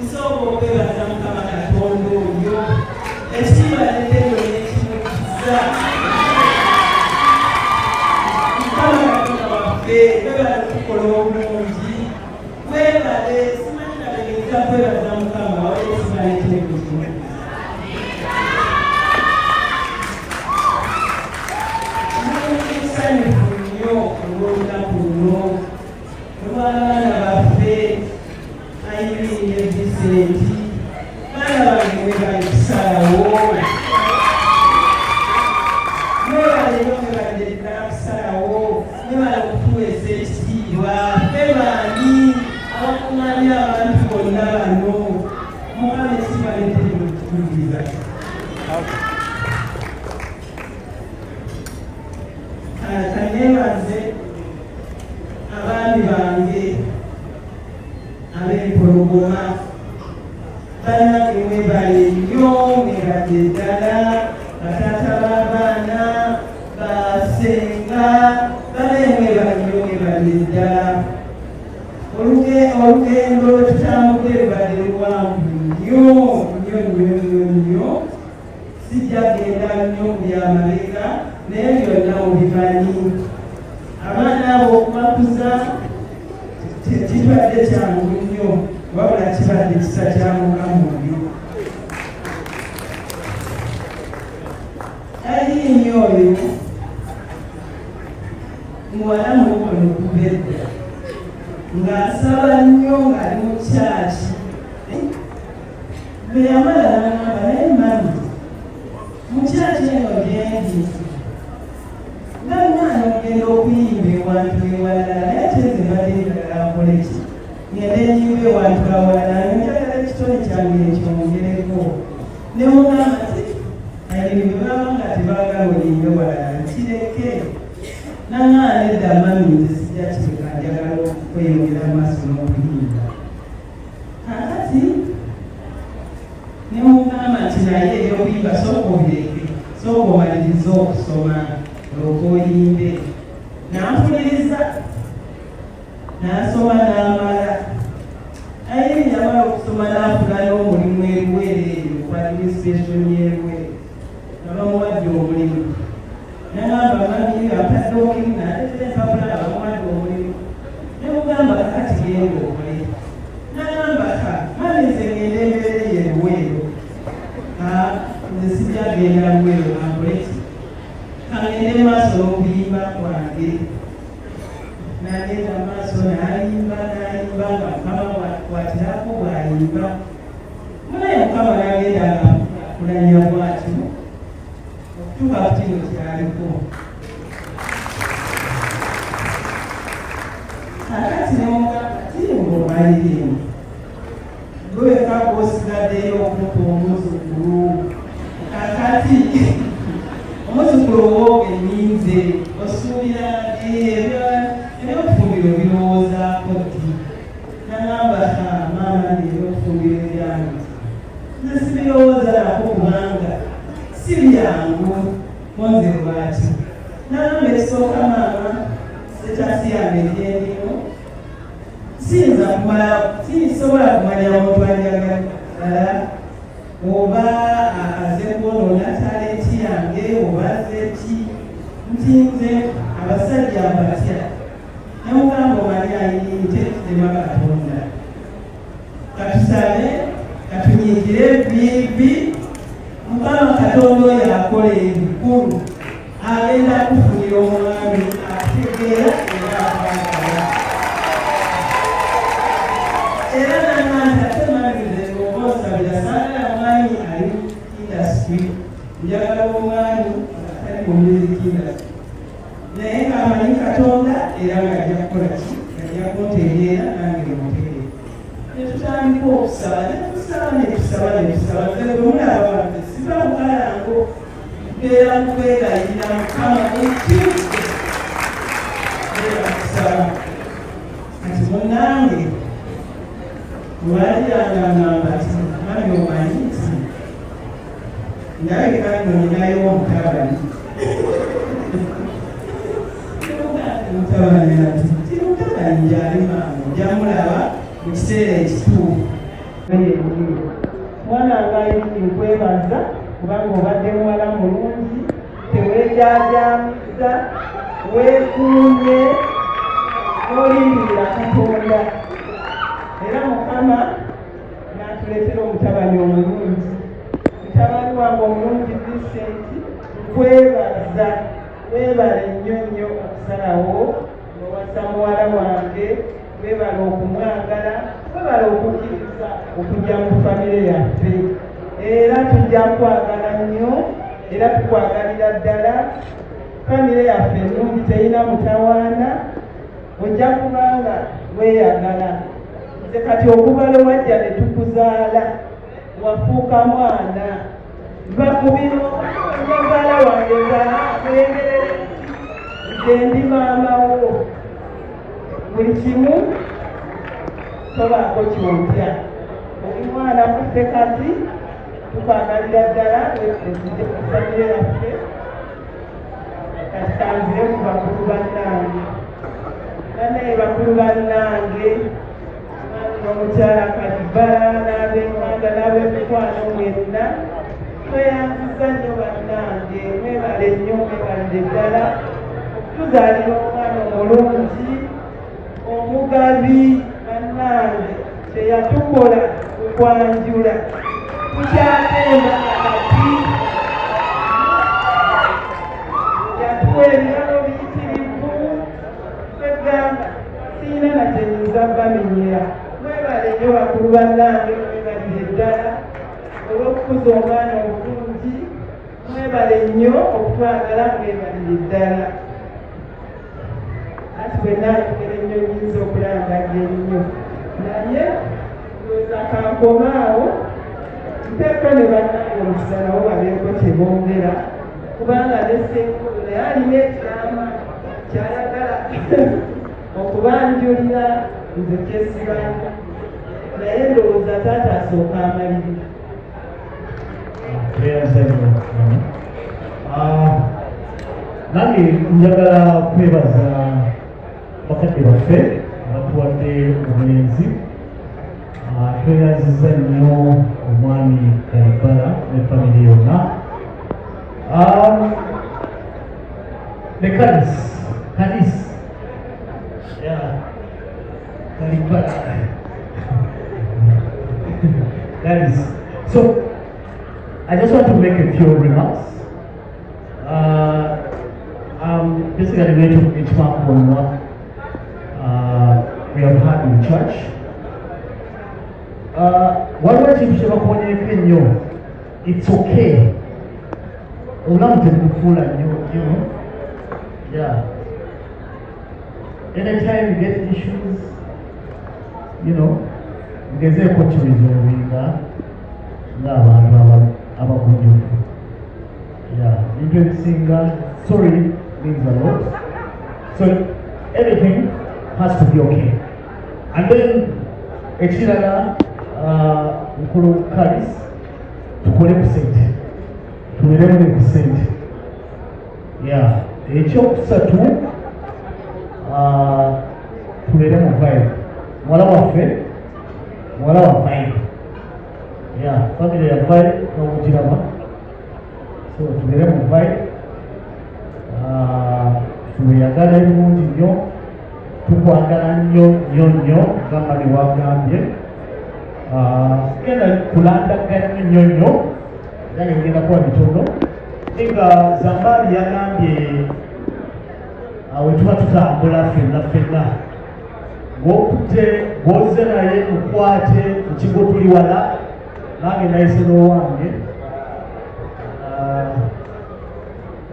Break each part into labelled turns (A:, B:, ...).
A: nsooka okwebaza Mukama Katonda oyo ekitiibwa n'ettendo n'ekimukiza Mukama Katonda waffe webale okukola obulungi webale simanyi nabegereza kwebaza Mukama wabale ekitiibwa n'ettendo kino musanyufu nnyo olw'olunaku luno olw'abaana baffe ayimiridde Vicenti baana bange mwebale kusalawo mwebale nnyo mwebale ddala kusalawo mwebale okutuweesa ekitiibwa ffe baani abakuŋŋaanya abantu bonna bano Mukama ekitiibwa n'ettendo kituukiriza kaneebaze abaami bange ab'empologoma bannange mwebale nnyo mwebale ddala bataata b'abaana basenga bale mwebale nnyo mwebale ddala olugendo lwetutambudde lubadde luwanvu nnyo sijja genda nnyo byamabega naye byonna mubimanyi abaana abo okubakuza tekibadde kyangu nnyo wabula kibadde kisa kya Mukama oyo aliinyo oyo muwala mukono gubedda ng'asaba nnyo ng'ali mu kyaki bwe yamala n'agamba naye mami mu kyaki eno gyendi nga mwana ogenda okuyimba ewantu ewalala naye ate nze mbadde njagala nkole ki ngende enyimba ewantu awalala njagala ekitone kyange ekyongereko ne mugamba ti ayiri bwe baba nga tebaagala oyimbe walala nkireke naŋŋaana edda mami nze sijja kireka njagala okweyongera maaso n'okuyimba kakati ne mugamba nti naye ebyokuyimba sooka obireke sooka omaliriza okusoma olwokoyimbe nampuliriza nasoma n'amala ayiri yamala okusoma n'afuna n'omulimu eruwere eyo ku administration y'eruwere abamuwadde omulimu nagamba mami apadde omulimu naletera empapula abamuwadde omulimu nemugamba kakati genda okole nagamba ka mami nze ngenda embeera yeruweero nze sijja genda luweero nakoleki kangende maaso n'okuyimba kwange nagenda maaso n'ayimba nga Mukama bwatirako bwayimba naye Mukama nagenda nga kulanya bwati okutuuka ku kino kyaliko kakati nemugamba tiri ng'omalirimu gweka gwosigaddeyo okumupa omuzukulu kakati omuzukulu wooge nninze osuubira ebyokufumbiro birowoozaako ddi nagamba maama ebyokufumbiro ebyange nze sibirowooza nako kubanga si byangu monze lwaki nagamba ekisooka maama setasi yange gyendimu sinsobola kumanya omuntu anjagala oba aze kwonoona talenti yange oba zeki nti nze abasajja mbatya nemugamba omanyi ayinite tema Katonda katusabe katunyigire bibi Mukama Katonda oyo akola ebikulu agenda kufunira omwami ategeera era akwagala era nananta temalize ng'obosabira saagala mwami ali industry njagala omwami atali mu music industry naye ng'amanyi Katonda era ng'ajja kukola ki ajja kuntegeera nange mutegeere netutandika okusaba netusaba nze bwe mulaba wange siba mukalango mbeera mukwegayirira Mukama ekituuke era kusaba kati munnange lwaliranga ngamba ti mami omanyi nti ndabika nno ninayo omutabani mutabani ati ti mutabani njali maama ojja mulaba mu kiseera ekituufu mwana ngaayini nkwebaza kubanga obadde muwala mulungi teweejaajamiza weekuumye n'olindirira Katonda era Mukama n'atuleetera omutabani omulungi mutabani wange omulungi Vincent nkwebaza weebale nnyo nnyo okusalawo n'owasa muwala wange weebale okumwagala weebale okukkiriza okujja mu famire yaffe era tujja kwagala nnyo era tukwagalira ddala famire yaffe ennungi terina mutawaana ojja kubanga weeyagala nze kati okubala wajja ne tukuzaala wafuuka mwana va mu bino nyazaala wange zaakwengerere nze ndi maama wo buli kimu tobaako kyontya oli mwana kuffe kati tukwagalira ddala wezije ku famire yaffe kati kanzire ku bakulu bannange banaye bakulu bannange omukyala Kalibbala n'ab'Enganda n'ab'emikwano mwenna tweyanziza nnyo bannange mwebale nnyo mwebalire ddala okutuzaalira omwana omulungi omugabi bannange teyatukola okwanjula tukyatemba kati yatuwa ebiralo biyitirivu twegamba siina nakyenyinza bamenyera mwebale nnyo bakulu bannange mwebalire ddala olw'okukuza omwana obulungi mwebale nnyo okutwagala mwebalire ddala ati bwenayogera ennyo nyinza okulangaga ennyo naye ndowooza kankomaawo mpeeko ne bannange omukisa nabo babeeko kyebongera kubanga nesenkulu naye alina ekyama kyayagala okubanjulira nze kyesibanyi naye ndowooza taata asooka amalirira
B: nange njagala kwebaza bakadde baffe abatuwadde obulenzi tweyaziza nnyo omwami Kalibbala ne famire yonna ne Kalisi Kalibbala Kalisi. So I just want to make a few remarks. I'm basically going to benchmark on what we have had in church. It's okay. You know? Yeah. Anytime you get issues, you know, you can say yeah, introducing sorry means a lot. So everything has to be okay. And then ekirala mukulu Kalis tukole ku sente tubeeremu ne ku sente yeah ekyokusatu tubeere mu vibe muwala waffe muwala wa vibe yeah family ya vibe n'okugiraba so tubeere mu vibe tweyagala ebirungi nnyo tukwagala nnyo nnyo nnyo gamba ne wagambye genda kulandagana nnyo nnyo nange ngenda kuba bitono nga Zambali yagambye we tuba tutambula ffenna ng'okutte ng'ozze naye mukwate mu kigo tuli wala nange nayise n'owange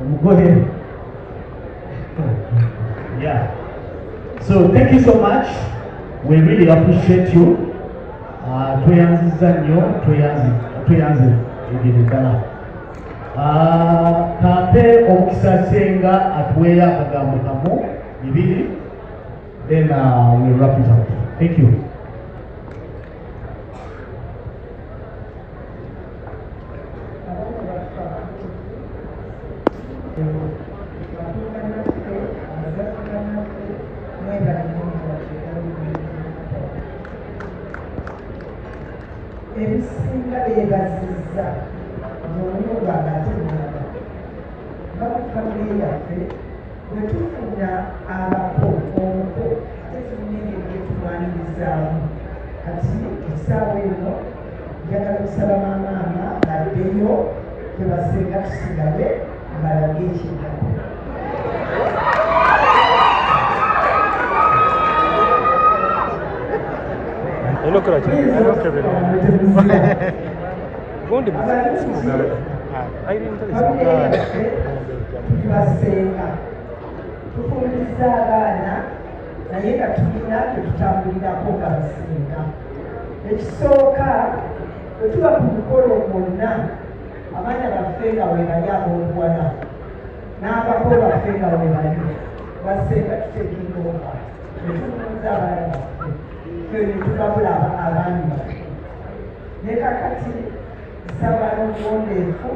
B: omugole yeah. So thank you so much. We really appreciate you. Tweyanziza nnyo, tweyanze ebiregala. Kampe omukisa Senga atuweeyo akagambo kamu bibiri, then we'll wrap it up. Thank you.
C: ebisinga beebazizza ng'omulimu gwange ate naba nga mu famire yaffe bwe tufuna abako omuko ate tumunengedde tulwanirizaamu kati ekisaawa eno njagala kusaba maamaama baddeyo tebasenga tusigale balage ekiddako. Tubasenga tufundisa abaana naye nga tulina tetutambulirako nga basenga. Ekisooka bwe tuba ku mukolo gwonna abaana baffe nga we bali ab'obuwala n'abako baffe nga we bali basenga tutekingoba ne tumuuza abaana baffe fe ne tubabula abaami baffe. Ne kakati nsaba n'obuwondeefu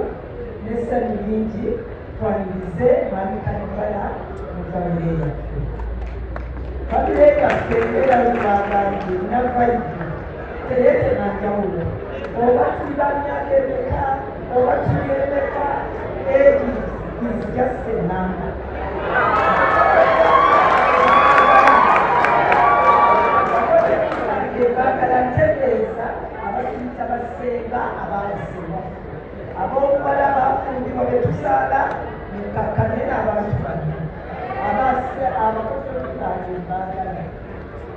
C: n'essanyu lingi twanirize mwami Kanibala mu famire yaffe. Famire yaffe erabibanga nti na vayibu teyeetema njawulo oba tuli ba myaka emeka oba tuli emeka eri is just a number. Baagala ntegeeza abakiyita basenga abaazibwa ab'obuwala baafundibwa be tusaala nkakkane n'abantu bano abakozi bange baagala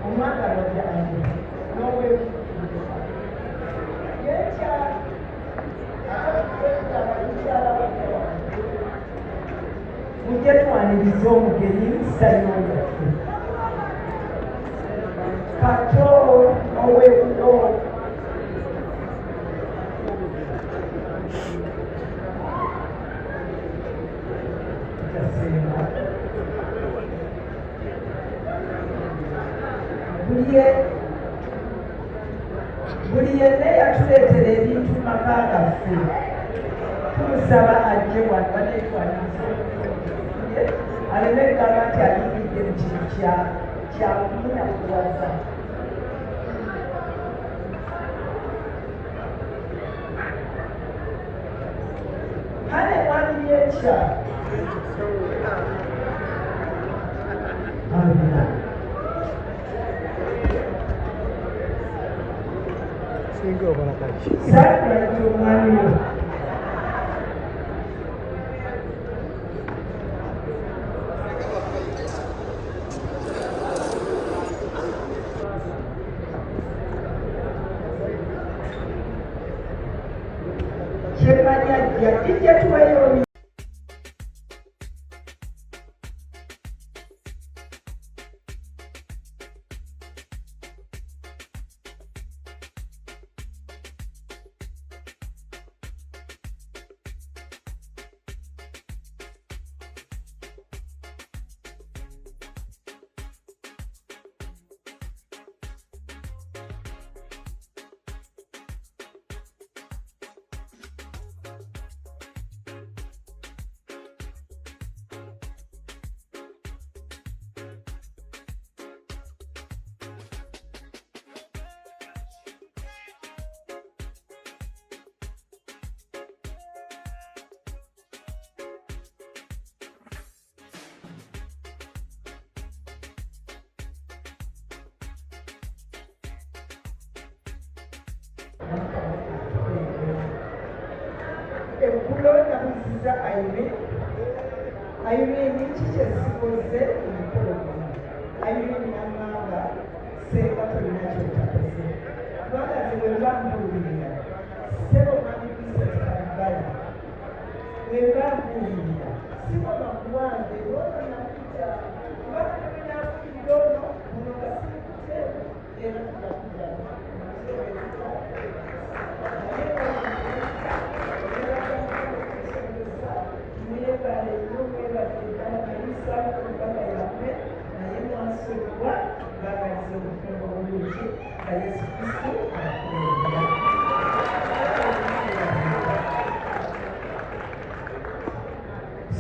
C: omwagalo gyange n'obwefuuliza yekyala mujje twaniriza omugenyi sayiro yaffe kato ow'ebudo buli yenna yatuleetera ebintu maka gaffe tumusaba ajje wanetwaniriza aleme egamba nti ayingidde mu kintu kyakumunyakuwaza. kale mwami yekyalo saakati omwami we kyemanya jja tuwayo Ekulona buziza Irene kiki ekikoze omukolo guno. Irene n'amanga senga tolina kyotakoze bagazi bwe bambuulirira sebo mwami Vincent Kanibala bwe bambuulirira sibona kuwange lwono nakita bakenabulidde ono muno nga sikute era tugakuja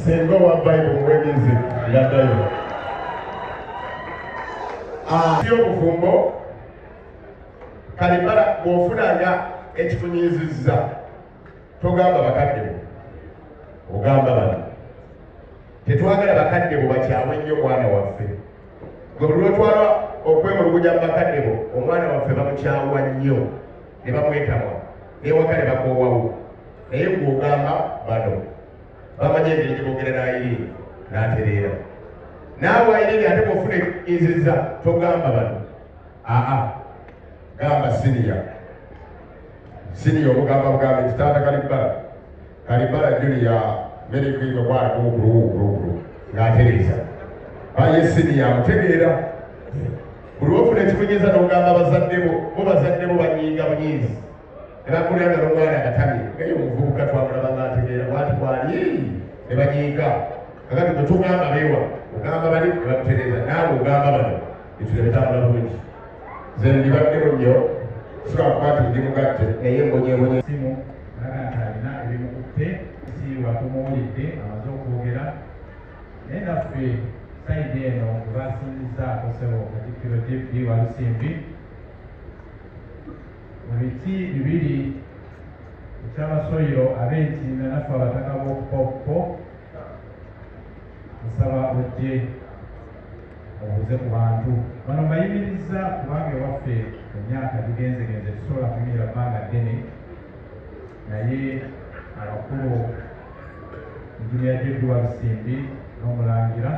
D: Senga wa Bible wemize ngadayo. Sio bufumbo Kanibala bwofunanga ekikunyiizizza togamba bakadde bo ogamba bano tetwagala bakadde bo bakyawe nnyo omwana waffe gwe buli lwetwala okwemulugunya mu bakadde bo omwana waffe bamukyawa nnyo ne bamwetamwa newaka ne bakoowawo naye gweogamba bano bamanye engeri gyebogera n'ayiriini n'atereera naawe ayiriini ate bwofuna ekinyiizizza togamba bano gamba siniya obugamba bugambe kitaata Kalibbala Junior merikwiga kwala kuwukulu ng'atereeza baye siniya amutegeera buli wofuna ekikunyiiza n'ogamba bazadde bo bazadde bo banyiiga bunyiizi ne bakulanga n'omwana agatamye naye omuvubuka twamulaba ng'ategeera bwati bwali ne banyiiga kakati bwe tugamba beewa ogamba bali ne bakutereeza naawe ogamba bano ekyo nebitambula bulungi nze ndibaddeko nnyo sikakwati ndi mugatte naye mbonyebonye
E: simu alaga nti alina ebimukutte si watumuwulidde amaze okwogera naye naffe sayidi eno webasinzizaako sebo katikkiro David Walusimbi mu biti bibiri ekyabasoyiro ab'entiina naffe abataka b'okupoppo nsaba ojje obuze ku bantu bano mbayimirizza kubanga ewaffe emyaka gigenzegenze tusobola kuyimirira bbanga ddene naye abakulu enjiniya David Walusimbi n'omulangira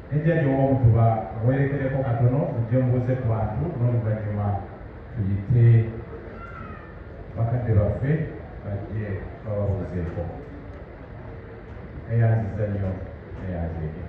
E: nejja gy'ow'omutuba awerekereko katono mujje mubuze ku bantu n'oluvannyuma tuyite bakadde baffe bajje bababuuzeeko eyanziza nnyo neyanzeege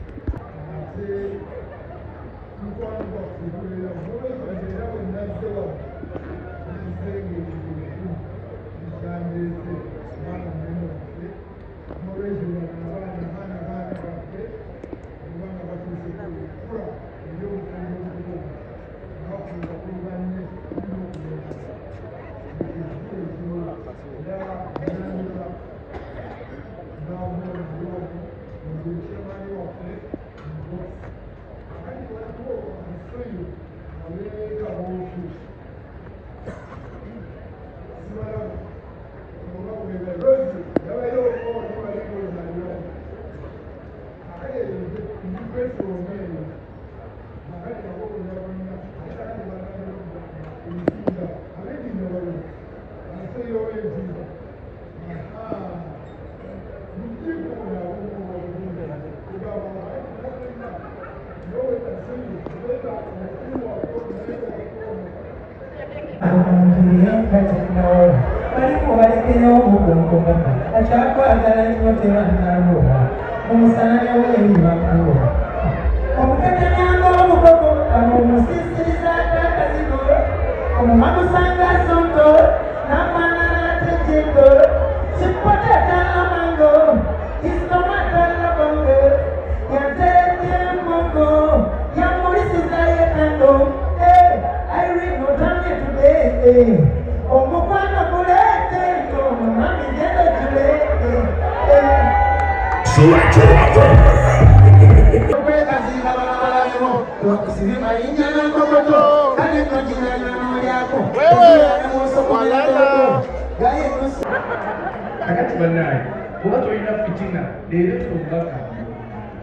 E: kakati bannaye oba tolina fitina leero tobaka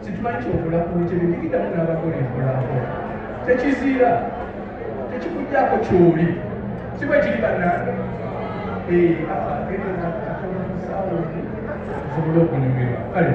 E: situmanyi kyokolaku kyebibigiramu n'abakola enkolako tekiziira tekikuggyako kyoli si bwe kiri bannange agendeaatonakusaawo osobole okunyumirwa kale